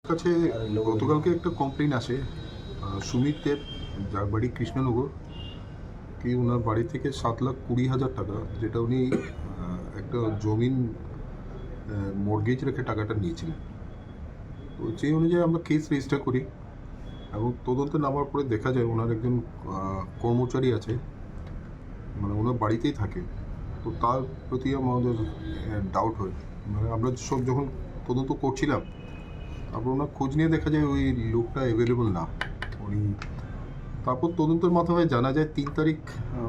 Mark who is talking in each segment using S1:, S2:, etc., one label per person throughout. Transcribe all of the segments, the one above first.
S1: কাছে গতকালকে একটা কমপ্লেন আসে সুমিত দেব, যার বাড়ি কৃষ্ণনগর, কি ওনার বাড়ি থেকে 7,20,000 টাকা, যেটা উনি একটা জমিন মর্গেজ রেখে টাকাটা নিয়েছিলেন। তো সেই অনুযায়ী আমরা কেস রেজিস্টার করি এবং তদন্তে নামার পরে দেখা যায় ওনার একজন কর্মচারী আছে, মানে ওনার বাড়িতেই থাকে। তো তার প্রতি আমাদের ডাউট হয়, মানে আমরা সব যখন তদন্ত করছিলাম, তারপর ওনার খোঁজ নিয়ে দেখা যায় ওই লোকটা অ্যাভেলেবল না। উনি তারপর তদন্তের মাধ্যমে জানা যায় 3 তারিখ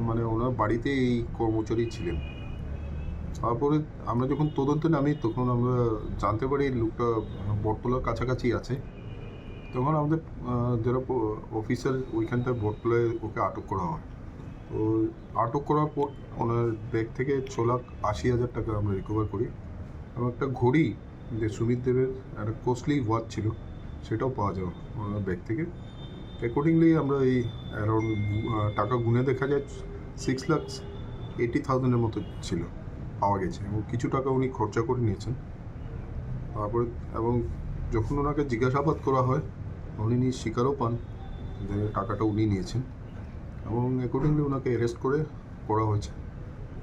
S1: মানে ওনার বাড়িতে এই কর্মচারী ছিলেন। তারপরে আমরা যখন তদন্তে নামি তখন আমরা জানতে পারি এই লোকটা বটতলার কাছাকাছি আছে। তখন আমাদের যারা অফিসার ওইখানটায় বটতলায় ওকে আটক করা হয়। তো আটক করার পর ওনার ব্যাগ থেকে 6,80,000 টাকা আমরা রিকভার করি এবং একটা ঘড়ি, যে সুমিত দেবের একটা কস্টলি ওয়াচ ছিল, সেটাও পাওয়া যায় ওনার ব্যাগ থেকে। অ্যাকর্ডিংলি আমরা এই অ্যারাউন্ড টাকা গুনে দেখা যায় 6,80,000 মতো ছিল, পাওয়া গেছে, এবং কিছু টাকা উনি খরচা করে নিয়েছেন। তারপরে এবং যখন ওনাকে জিজ্ঞাসাবাদ করা হয় উনি স্বীকারও পান যে টাকাটা উনি নিয়েছেন, এবং অ্যাকর্ডিংলি ওনাকে অ্যারেস্ট করে করা হয়েছে।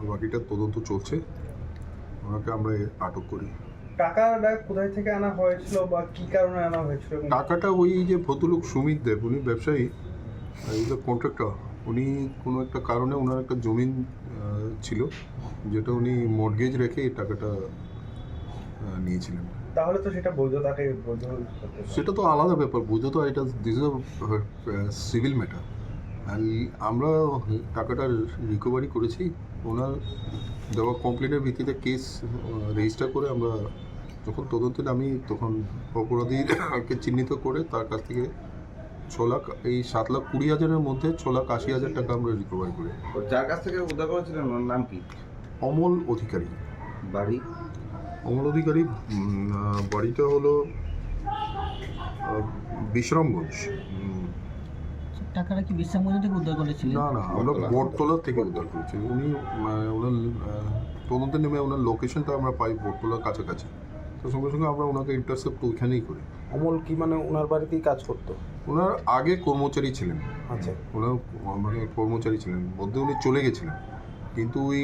S1: বাকিটা তদন্ত চলছে, ওনাকে আমরা আটক করি।
S2: টাকাটা কোথায় থেকে আনা হয়েছিল বা কি কারণে আনা হয়েছিল?
S1: টাকাটা ওই যে ভদ্রলোক সুমিত দেব, উনি ব্যবসায়ী, ইজ এ কন্ট্রাক্টর। উনি কোনো একটা কারণে ওনার একটা জমিন ছিল, যেটা উনি মর্গেজ রেখে এই টাকাটা নিয়েছিলেন।
S2: তাহলে তো সেটা বৈধতাকে বৈধ
S1: সেটা তো আলাদা ব্যাপার, বুঝো তো, এটা this is civil matter. And আমরা টাকাটা রিকভারি করেছি, ওনার দেওয়া কমপ্লেনের ভিত্তিতে কেস রেজিস্টার করে আমরা যখন তদন্তে নামি তখন অপরাধীকে চিহ্নিত করে তার কাছ থেকে 7,20,000-এর মধ্যে 6,80,000 টাকা আমরা রিকভারি করি।
S3: যার কাছ থেকে উদ্ধার করেছিলেন ওর নাম কি?
S1: অমল অধিকারী।
S3: বাড়ি?
S1: অমল অধিকারী বাড়িটা হলো বিশ্রামগঞ্জ।
S4: টাকাটা কি বিশ্রামগঞ্জ থেকে উদ্ধার করেছিলেন?
S1: না, আমরা বটতলা থেকে উদ্ধার করেছি। উনি ওনার তদন্তে নেমে ওনার লোকেশনটা আমরা পাই বটতলার কাছাকাছি, তো সঙ্গে সঙ্গে আমরা ওনাকে ইন্টারসেপ্ট ওইখানেই করি।
S5: অমল কি মানে ওনার বাড়িতেই কাজ করতো?
S1: ওনার আগে কর্মচারী ছিলেন,
S5: আচ্ছা,
S1: ওনার মানে কর্মচারী ছিলেন, মধ্যে উনি চলে গেছিলেন, কিন্তু ওই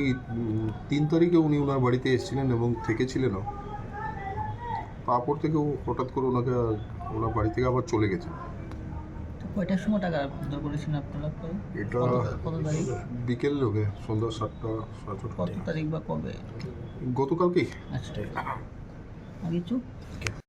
S1: 3 তারিখে উনি ওনার বাড়িতে এসেছিলেন এবং থেকেছিলেনও। তারপর থেকে হঠাৎ করে ওনাকে ওনার বাড়ি থেকে আবার চলে গেছেন।
S4: কয়টার সময় টাকা উদ্ধার করেছেন আপনারা?
S1: এটা
S4: কত তারিখ?
S1: বিকেল হবে, সন্ধ্যা 7টা 7:30।
S4: কত তারিখ বা কবে?
S1: গতকালকেই।
S4: আচ্ছা, আর কিছু?